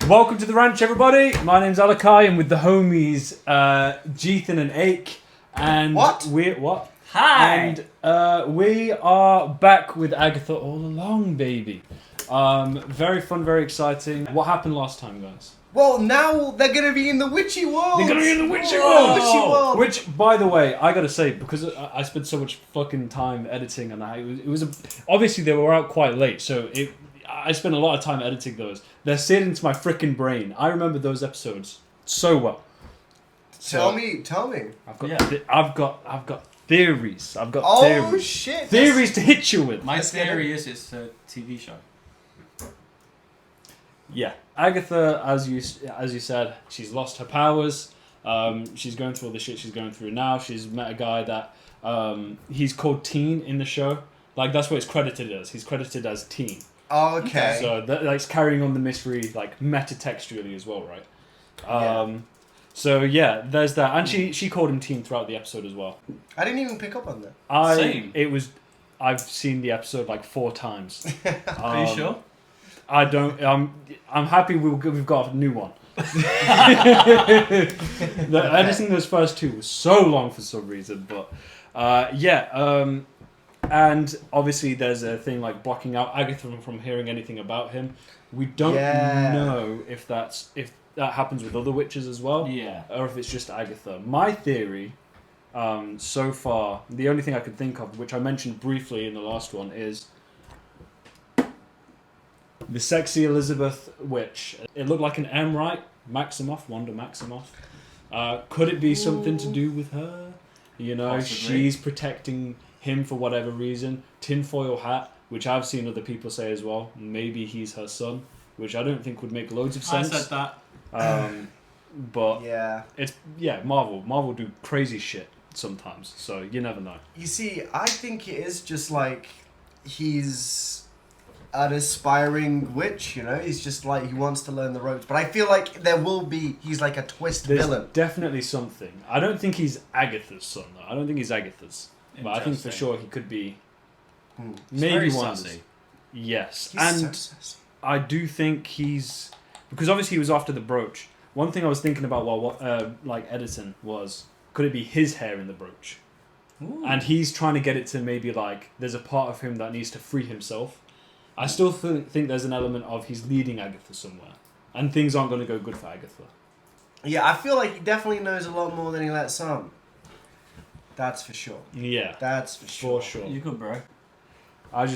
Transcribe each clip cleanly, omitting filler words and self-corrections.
Welcome to the ranch, everybody. My name's Alakai, and with the homies, Jethan and Ake. And What? Hi. And we are back with Agatha All Along, baby. Very fun, very exciting. What happened last time, guys? Well, now they're gonna be in the witchy world. They're gonna be in the witchy world. Witchy world. Which, by the way, I gotta say, because I spent so much fucking time editing, and obviously they were out quite late, so I spent a lot of time editing those. They're seared into my freaking brain. I remember those episodes so well. Tell me. I've got theories. Oh shit! Theories to hit you with. My theory is it's a TV show. Yeah, Agatha, as you said, she's lost her powers. She's going through all the shit she's going through now. She's met a guy that he's called Teen in the show. Like, that's what it's credited as. He's credited as Teen. Oh, okay. So that's carrying on the mystery, like, metatextually as well, right? So yeah, there's that, and she called him Teen throughout the episode as well. I didn't even pick up on that. Same. I've seen the episode like 4 times. Are you sure? I don't. I'm happy we've got a new one. Editing those first 2 was so long for some reason, but and obviously there's a thing like blocking out Agatha from hearing anything about him. We don't know if that happens with other witches as well, or if it's just Agatha. My theory, so far, the only thing I could think of, which I mentioned briefly in the last one, is the sexy Elizabeth witch. It looked like an M, right? Wanda Maximoff. Could it be something to do with her? You know, possibly. She's protecting him for whatever reason. Tinfoil hat, which I've seen other people say as well. Maybe he's her son, which I don't think would make loads of sense. I said that. But it's Marvel. Marvel do crazy shit sometimes, so you never know. You see, I think it is just like he's an aspiring witch, you know? He's just like, he wants to learn the ropes. But I feel like he's like a twist villain. Definitely something. I don't think he's Agatha's son, though. I don't think he's Agatha's. But I think for sure he could be maybe one. Yes. And so sassy. I do think he's... Because obviously he was after the brooch. One thing I was thinking about while editing was, could it be his hair in the brooch? Ooh. And he's trying to get it to maybe like, there's a part of him that needs to free himself. I still think there's an element of he's leading Agatha somewhere. And things aren't going to go good for Agatha. Yeah, I feel like he definitely knows a lot more than he lets on. That's for sure. Yeah. That's for sure. For sure. You good, bro. I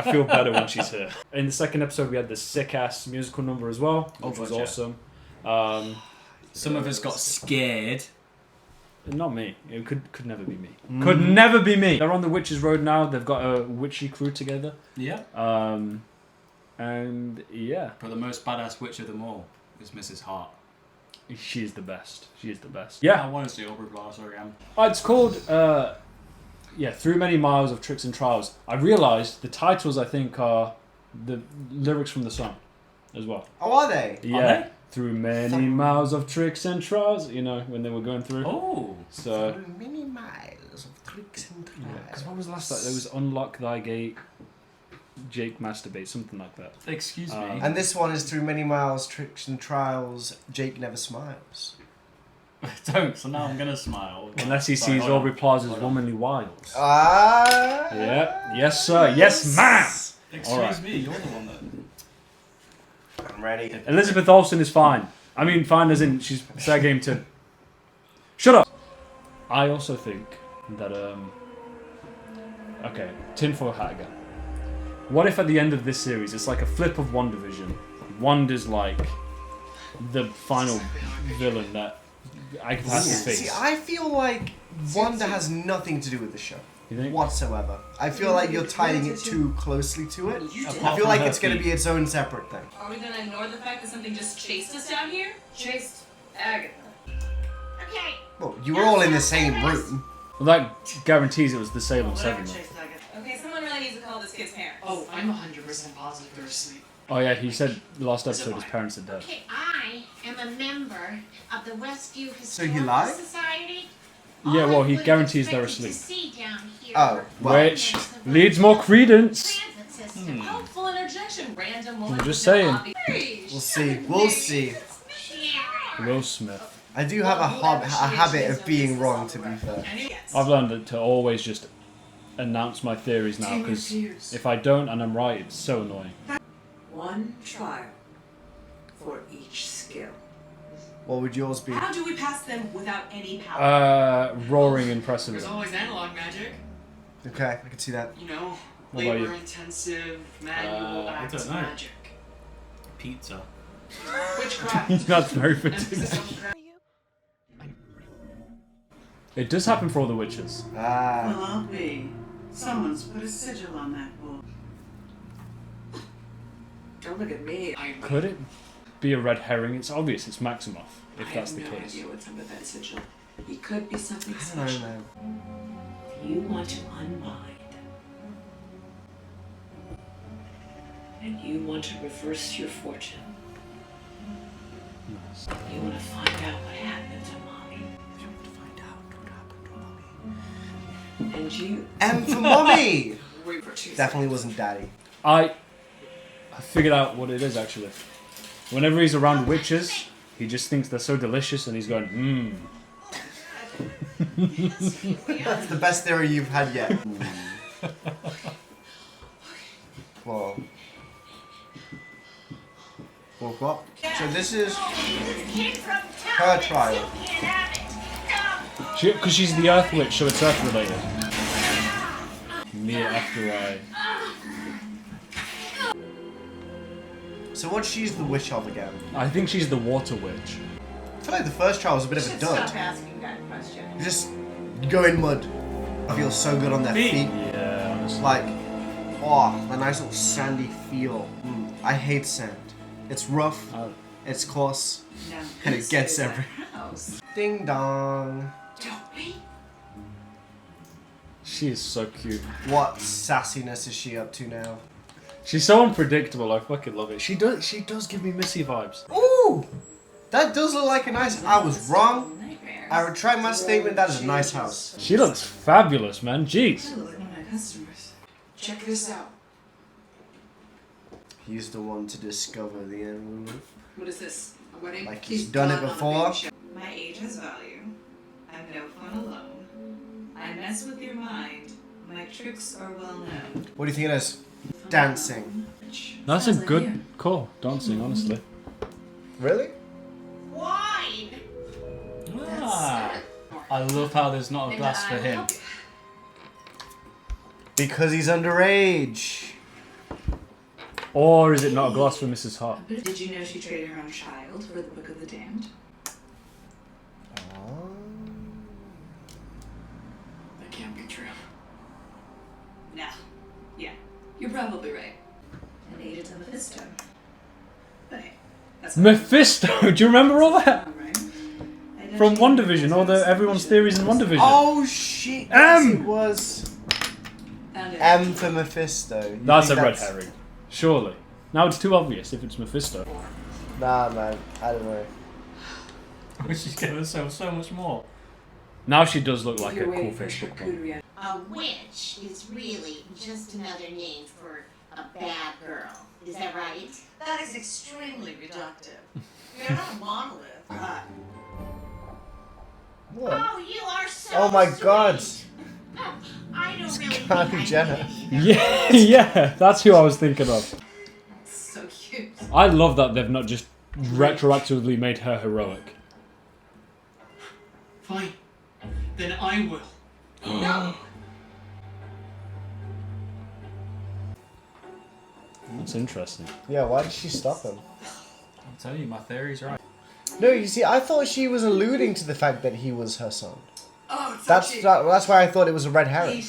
feel better when she's here. In the second episode, we had this sick-ass musical number as well, which was awesome. Some of us got scared. Not me. It could never be me. Could never be me. They're on the Witches' Road now. They've got a witchy crew together. Yeah. And yeah. But the most badass witch of them all is Mrs. Hart. She is the best. Yeah. I want to see Aubrey Plaza again. It's called, Through Many Miles of Tricks and Trials. I realised the titles, I think, are the lyrics from the song as well. Oh, are they? Yeah. Are they? Through many miles of tricks and trials, you know, when they were going through. Oh. So. Through many miles of tricks and trials. Because what was the last time? There was Unlock Thy Gate, Jake Masturbate, something like that. Excuse me. And this one is Through Many Miles, Tricks and Trials, Jake Never Smiles. Don't, so now I'm going to smile. Unless he sees Aubrey Plaza's Womanly Wiles. Yeah. Yes, sir. Yes, ma'am. Excuse me, you're the one that... I'm ready. Elizabeth Olsen is fine. I mean, fine as in she's fair game to... Shut up! I also think that, okay, tinfoil hat again. What if at the end of this series, it's like a flip of WandaVision. Wanda's like the final villain that I can have to face. See, I feel like Wanda has nothing to do with the show. You think? Whatsoever. I feel like you're tying it too closely to it. I Apart feel from like her it's going to feet. be its own separate thing. Are we gonna ignore the fact that something just chased us down here? Chased Agatha. Okay. Well, you were all in the same room. Well, that guarantees it was the Salem 7. though. Okay, someone really needs to call this kid's parents. Oh, I'm 100% positive they're asleep. Oh yeah, he said the last episode his parents are dead. Okay, I am a member of the Westview So he Historical lied? Society. Yeah, well, he All I guarantees they're expected asleep. to see down here Oh, were well. Which leads more credence. transit system. Helpful interjection, random woman. I'm just with no saying. obvious- Hey, We'll see. We'll see. Will Smith. I do have a habit of being wrong, to be fair. I've learned to always just announce my theories now, because if I don't and I'm right, it's so annoying. One trial for each skill. What would yours be? How do we pass them without any power? Roaring impressive. There's always analog magic. Okay, I can see that. You know, What about you? labor-intensive, manual I acts don't know. magic. Pizza. Witchcraft. That's very fitting. It does happen for all the witches. Ah. Well, I'll be. Someone's put a sigil on that wall. Don't look at me. Could it be a red herring? It's obvious it's Maximoff, if that's the I have no case. idea what's under that sigil. It could be something I don't know, special. man. If you want to unbind, and you want to reverse your fortune, you want to find out what happened to Mommy. You want to find out what happened to Mommy. And you... M for mommy! Wait for 2 Definitely wasn't daddy. I figured out what it is, actually. Whenever he's around witches, he just thinks they're so delicious and he's going, That's the best theory you've had yet. Whoa. Woke up. So this is her trial. because she's the Earth Witch, so it's Earth related. Me after I. So what she's the witch of again? I think she's the Water Witch. I feel like the first trial was a bit of a dud. asking that question. You just go in mud. I feel so good on their feet. Yeah, honestly. Like, oh, the nice little sandy feel. I hate sand. It's rough, it's coarse, Now, and it gets every. house. Ding dong. Don't be. She is so cute. What sassiness is she up to now? She's so unpredictable. I fucking love it. She does give me Missy vibes. Ooh! That does look like a nice. I was wrong. I retract my statement. That is a nice house. She looks fabulous, man. Jeez. You look like one of my customers. Check this out. He's the one to discover the end. What is this? A wedding? Like he's done it before. My age has value. I'm no fun alone. I mess with your mind. My tricks are well known. What do you think it is? Dancing. That's a good call. Dancing, honestly. Really? Wine! Ah, I love how there's not a glass for him. Because he's underage. Or is it not a glass for Mrs. Hart? Did you know she traded her own child for the Book of the Damned? That can't be true. No. Yeah. You're probably right. And aided to Mephisto. But hey, that's Mephisto! Do you remember all that? right. From WandaVision, all everyone's theories in WandaVision. Oh shit! Yes, it was Found it. M for Mephisto. You That's a think red herring. Surely. Now it's too obvious if it's Mephisto. Nah, man. I don't know. She's giving herself so much more. Now she does look like a You're cool waiting for fish book one. charcuterie. A witch is really just another name for a bad girl. Is that right? That is extremely reductive. You're not a monolith. What? Oh, you are so Oh my god. sweet. I don't really think Kylie I Jenner. need Yeah, yeah, that's who I was thinking of. So cute. I love that they've not just retroactively made her heroic. Fine. Then I will. No. That's interesting. Yeah, why did she stop him? I'm telling you, my theory's right. No, you see, I thought she was alluding to the fact that he was her son. Oh, it's That's why I thought it was a red herring.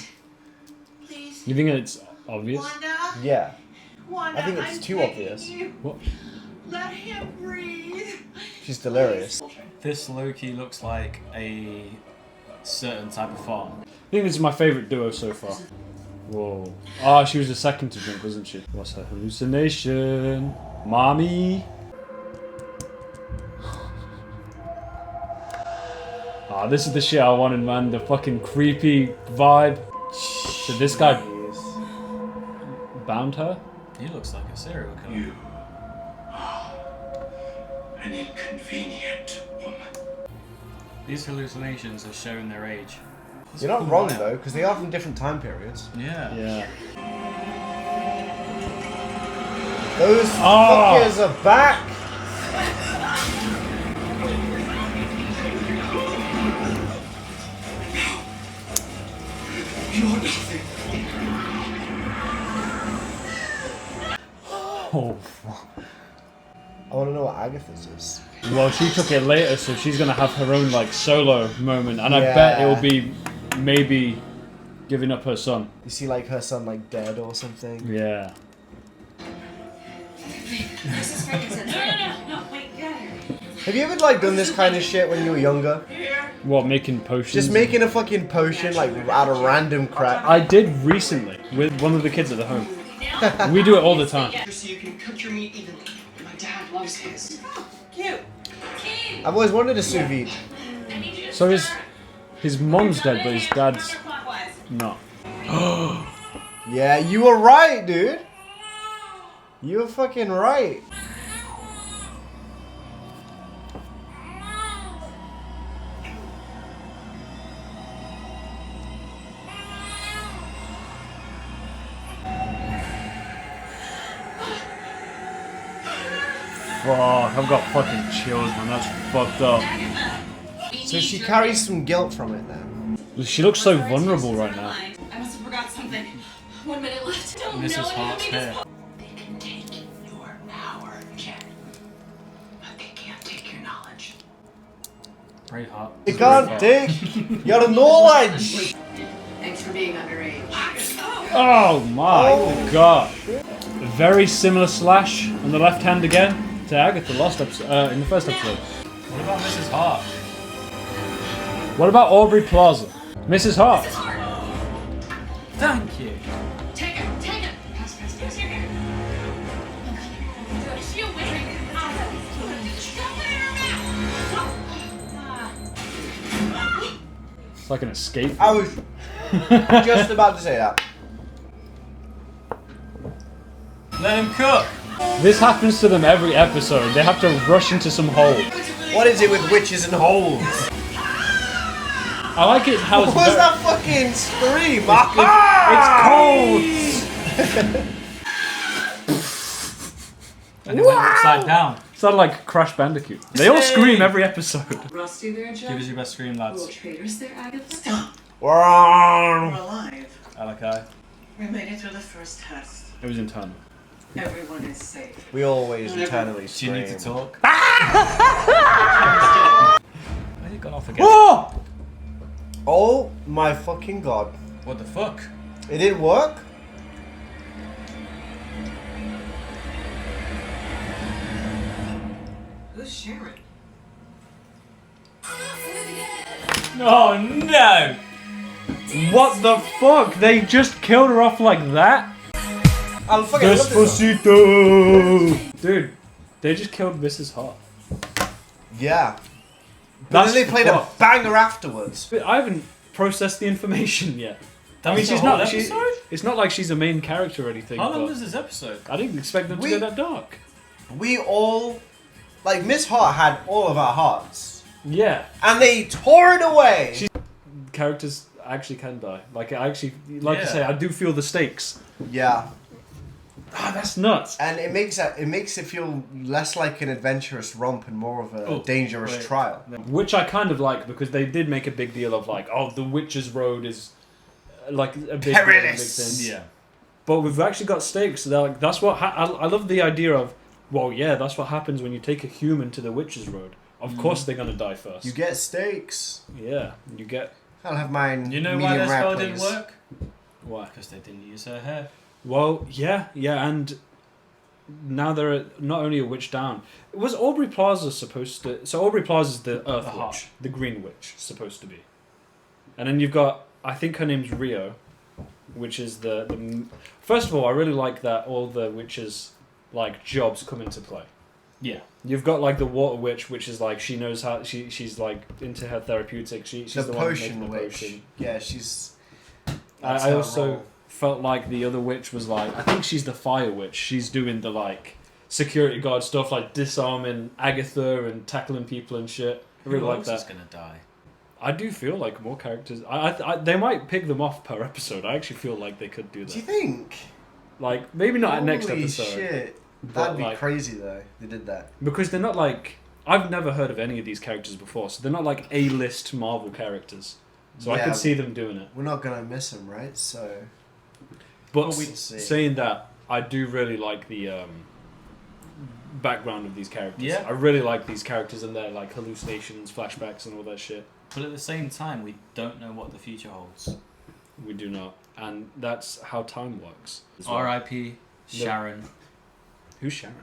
Please, You think it's obvious? Wanda. Yeah. Wanda, I think it's I'm too begging obvious. you. What? Let him breathe. She's delirious. This Loki looks like a certain type of farm. I think this is my favourite duo so far. Whoa. Ah, she was the second to drink, wasn't she? What's her hallucination? Mommy? Ah, this is the shit I wanted, man. The fucking creepy vibe. So this guy bound her? He looks like a serial killer. an inconvenient woman. These hallucinations are showing their age. You're not wrong though, because they are from different time periods. Yeah. Yeah. Those fuckers are back! You're nothing. Oh. I want to know what Agatha's is. Well, she took it later, so she's gonna have her own like solo moment, and I bet it will be maybe giving up her son. You see, like her son, like dead or something. Yeah. Mrs. Frankenstein. No, wait, get out of here. Have you ever like done this kind of shit when you were younger? What, making potions? Just making a fucking potion like out of random crap. I did recently with one of the kids at the home. We do it all the time. Just so you can cook your meat evenly. My dad loves his. Cute. I've always wanted a sous vide. So his mom's dead, but his dad's not. Yeah, you were right, dude. You were fucking right. Fuck, I've got fucking chills, man. That's fucked up. So she carries some guilt from it then. She looks so vulnerable right now. I must have forgot something. 1 minute left. Don't Mrs. know Hart's hair. They can take your power, Jen. But they can't take your knowledge. Very hot. You can't take your knowledge. Thanks for being underage. Oh my god. A very similar slash on the left hand again to Agatha last episode, in the first episode. What about Mrs. Hart? What about Aubrey Plaza? Mrs. Hart. Thank you. Take it. Pass here. Is she a wizard? Shove it in her mouth. It's like an escape. I was just about to say that. Let him cook. This happens to them every episode. They have to rush into some hole. What is it with witches and holes? I like it how it's What was very- that fucking scream? And it went upside down. Sound like Crash Bandicoot. They all scream every episode. Rusty there, Joe? Give us your best scream, lads. Little traitors there, Agatha? We're alive. Alakai. We made it through the first test. It was internal. Everyone is safe. We always eternally Do you scream. need to talk? I think it gone off again. Oh! Oh my fucking god. What the fuck? It didn't work? Who's Sharon? Oh no! What the fuck? They just killed her off like that? I'm fucking love this song. Despacito! Dude, they just killed Mrs. Hart. Yeah. But then they played a banger afterwards. But I haven't processed the information yet. That I mean, was she's the whole not. episode? It's not like she's a main character or anything. How long but was this episode? I didn't expect them to go that dark. We all, like, Miss Hart had all of our hearts. Yeah. And they tore it away. Characters actually can die. Like, I actually, like Yeah. you say, I do feel the stakes. Yeah. Ah, that's nuts. And it makes it feel less like an adventurous romp and more of a dangerous trial. Which I kind of like because they did make a big deal of like, oh, the Witch's Road is like a big Perilous. thing. Yeah. But we've actually got stakes. They're like, that's what I love the idea of. Well, yeah, that's what happens when you take a human to the Witch's Road. Of course, they're gonna die first. You get stakes. Yeah, you get. I'll have mine. You know why medium their rare, spell didn't please. work? Why? Because they didn't use her hair. Well, yeah, and now they're not only a witch down. Was Aubrey Plaza supposed to? So Aubrey Plaza's the Earth The Witch, Heart. the Green Witch, supposed to be. And then you've got, I think her name's Rio, which is the. First of all, I really like that all the witches' like jobs come into play. Yeah. You've got like the Water Witch, which is like she knows how she's like into her therapeutics. She's the one making the witch. potion. Yeah, she's. I her also role. felt like the other witch was like, I think she's the Fire Witch. She's doing the like security guard stuff, like disarming Agatha and tackling people and shit. I really Who like else that. is gonna die? I do feel like more characters. They might pick them off per episode. I actually feel like they could do that. Do you think? Like maybe not at next Holy episode. shit. but, That'd be like, crazy though. They did that. because they're not like I've never heard of any of these characters before, so they're not like A-list Marvel characters. So I Yeah. could see them doing it. We're not gonna miss them, right? So. But Well, we'll see. saying that, I do really like the background of these characters. Yeah. I really like these characters and their like hallucinations, flashbacks, and all that shit. But at the same time, we don't know what the future holds. We do not, and that's how time works. as well. R.I.P. Sharon. Who's Sharon?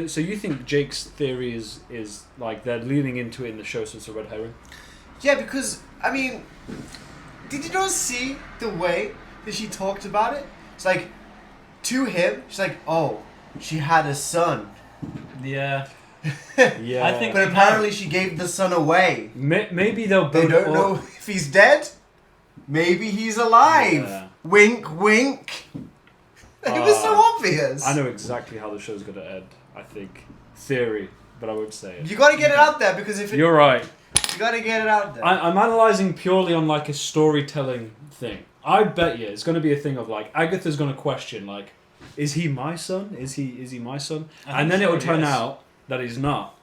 So you think Jake's theory is like they're leaning into it in the show, so it's a red herring? Yeah, because I mean, did you not see the way that she talked about it? It's like to him, she's like, "Oh, she had a son," Yeah. Yeah, I think- but apparently she gave the son away. maybe they'll They build don't up- know if he's dead. Maybe he's alive. Yeah. Wink, wink. It was so obvious. I know exactly how the show's gonna end. I think theory, but I won't say it. You gotta get it out there because if it, You're right. you gotta get it out there. I'm analysing purely on like a storytelling thing. I bet you it's going to be a thing of like Agatha's going to question like, is he my son? Is he my son? And then it'll turn out that he's not.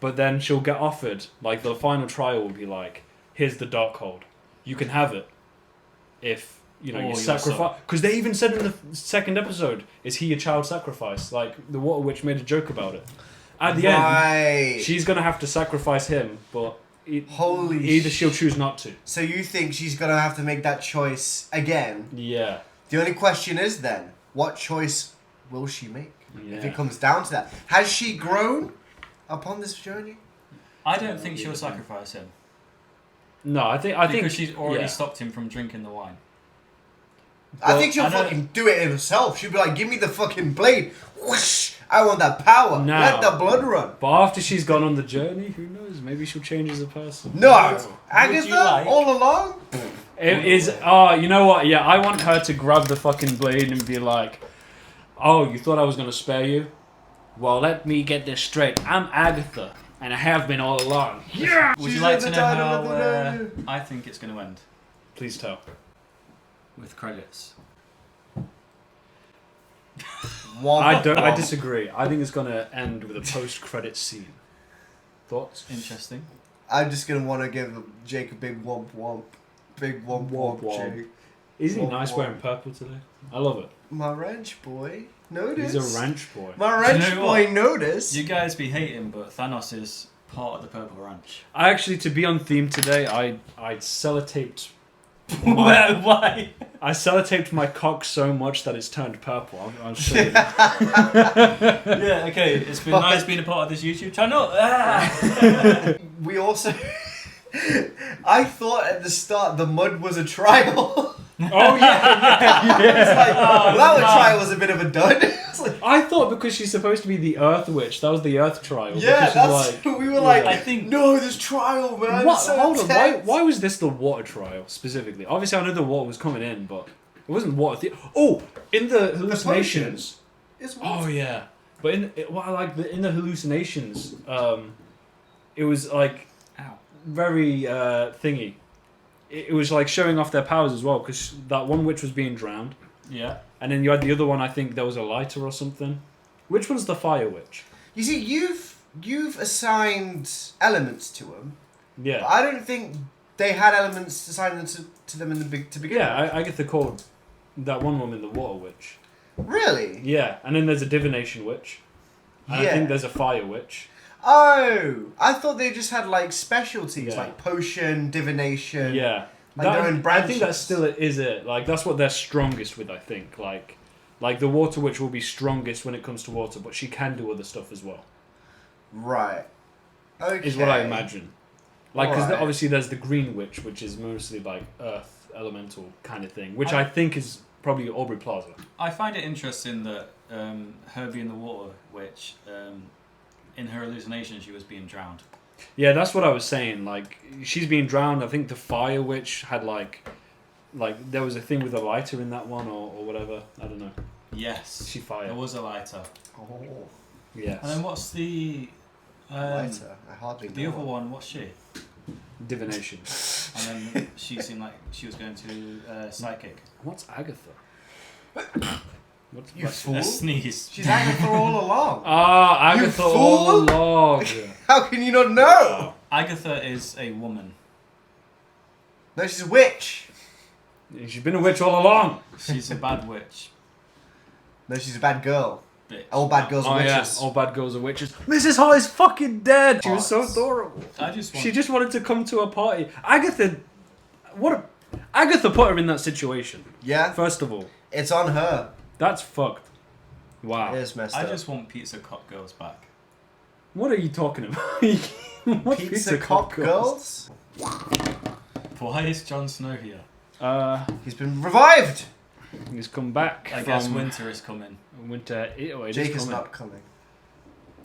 But then she'll get offered like the final trial will be like, here's the Darkhold. You can have it if you know Or you your sacrifice. Because they even said in the second episode, is he a child sacrifice? Like the Water Witch made a joke about it. At the end, she's going to have to sacrifice him, but. Holy Either she'll choose not to. So you think she's gonna have to make that choice again? Yeah. The only question is then, what choice will she make? Yeah. If it comes down to that. Has she grown upon this journey? I don't think she'll sacrifice him. No, I think Because she's already yeah. stopped him from drinking the wine. I think she'll I know- fucking do it herself. She'll be like, give me the fucking blade. Whoosh! I want that power. No. Let the blood run. But after she's gone on the journey, who knows? Maybe she'll change as a person. No. you Agatha, like- all along? It is. Oh, you know what? Yeah, I want her to grab the fucking blade and be like, "Oh, you thought I was gonna spare you? Well, let me get this straight. I'm Agatha, and I have been all along." Yeah. Would She's you like at to the know title how of the day. I think it's going to end? Please tell. With credits. I disagree. I think it's gonna end with a post-credit scene. Thoughts? Interesting. I'm just going to want to give Jake a big womp womp. Big womp womp, Womp. Jake. Is he Womp nice womp. wearing purple today? I love it. My ranch boy. Notice. He's a ranch boy. My ranch You know boy what? notice. You guys be hating, but Thanos is part of the Purple Ranch. I actually, to be on theme today, I sellotaped. Why? I sellotaped my cock so much that it's turned purple. I'll show you. Yeah, okay. It's been nice being a part of this YouTube channel. Ah! We also... I thought at the start the mud was a trial. Oh yeah. It's like, well, that trial was a bit of a dud. It's like, I thought because she's supposed to be the Earth Witch, that was the Earth trial. yeah, because that's she's like, we were like, I think- no, this trial, man. what? it's so Hold on. intense." Why was this the water trial specifically? Obviously, I know the water was coming in, but it wasn't water. Oh, in the hallucinations. It's Oh yeah, but in in the hallucinations, it was like Ow. very thingy. It was like showing off their powers as well, because that one witch was being drowned, Yeah. and then you had the other one. I think there was a lighter or something. Which one's the fire witch? You see, you've assigned elements to them. But Yeah, I don't think they had elements assigned to them in the to begin with. yeah. I get the called that one woman the water witch. Really? Yeah, and then there's a divination witch, and I Yeah. think there's a fire witch. Oh, I thought they just had like specialties, Yeah. like potion, divination. Yeah, Like their own I think that branches. still is it. Like that's what they're strongest with. I think like the water witch will be strongest when it comes to water, but she can do other stuff as well. Right. Okay. Is what I imagine. Like because Alright. obviously there's the green witch, which is mostly like earth elemental kind of thing, which I- I think is probably Aubrey Plaza. I find it interesting that her being the Water Witch, in her hallucination, she was being drowned. Yeah, that's what I was saying. Like she's being drowned. I think the fire witch had like there was a thing with a lighter in that one or whatever. I don't know. Yes. She fired. There was a lighter. Oh. Yes. And then what's the Lighter. I hardly know. the other one? What's she? Divination. And then she seemed like she was going to psychic. What's Agatha? You fool. A sneeze. She's Agatha all along. Ah, Agatha You all fool! along. How can you not know? Agatha is a woman. No, she's a witch. She's been a witch all along. She's a bad witch. No, she's a bad girl. Bitch. All bad girls are Oh yeah, witches. all bad girls are witches. Mrs. Hart is fucking dead. She was so Hearts. adorable. I just want. She just wanted to come to a party. Agatha, Agatha put her in that situation. Yeah, First of all, it's on her. that's fucked. Wow. It is messed I up. just want pizza cop girls back. What are you talking about? What Pizza Cop Girls? Why is Jon Snow here? He's been revived. He's come back. I guess winter is coming. Winter. It Jake is coming. not coming.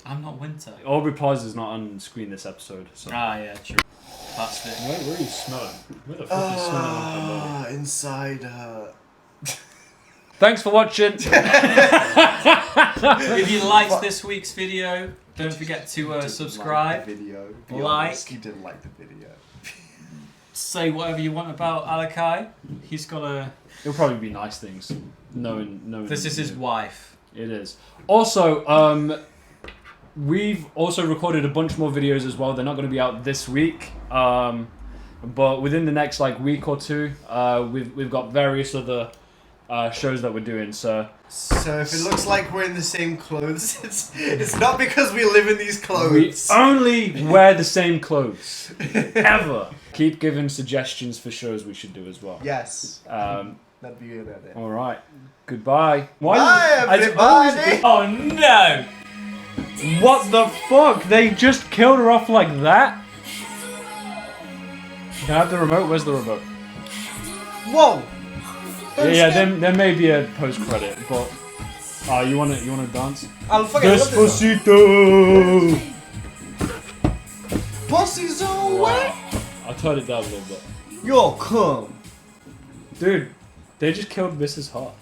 I'm not winter. Aubrey Plaza is not on screen this episode. So. Ah, yeah, true. That's it. Where are you smelling? Where the fuck are you smelling? Inside her. Thanks for watching. If you liked this week's video, don't forget to subscribe. Like the video. Be Like. honest, you didn't like the video. Say whatever you want about Alakai. He's got a. It'll probably be nice things. Knowing. This is his wife. It is. Also, we've also recorded a bunch more videos as well. They're not going to be out this week, but within the next week or two, we've got various other shows that we're doing. So if it looks like we're in the same clothes, it's not because we live in these we clothes. only wear the same clothes ever. Keep giving suggestions for shows we should do as well. Yes. That'd be a good idea. All right. Goodbye. Why? Bye, everybody. Oh no! What the fuck? They just killed her off like that? Can I have the remote? Where's the remote? Whoa! Yeah, there may be a post credit, but you wanna dance? I'll fucking love this Despacito. song. Pussy's away. I'll turn it down a little bit. Yo, come. Dude, they just killed Mrs. Hart.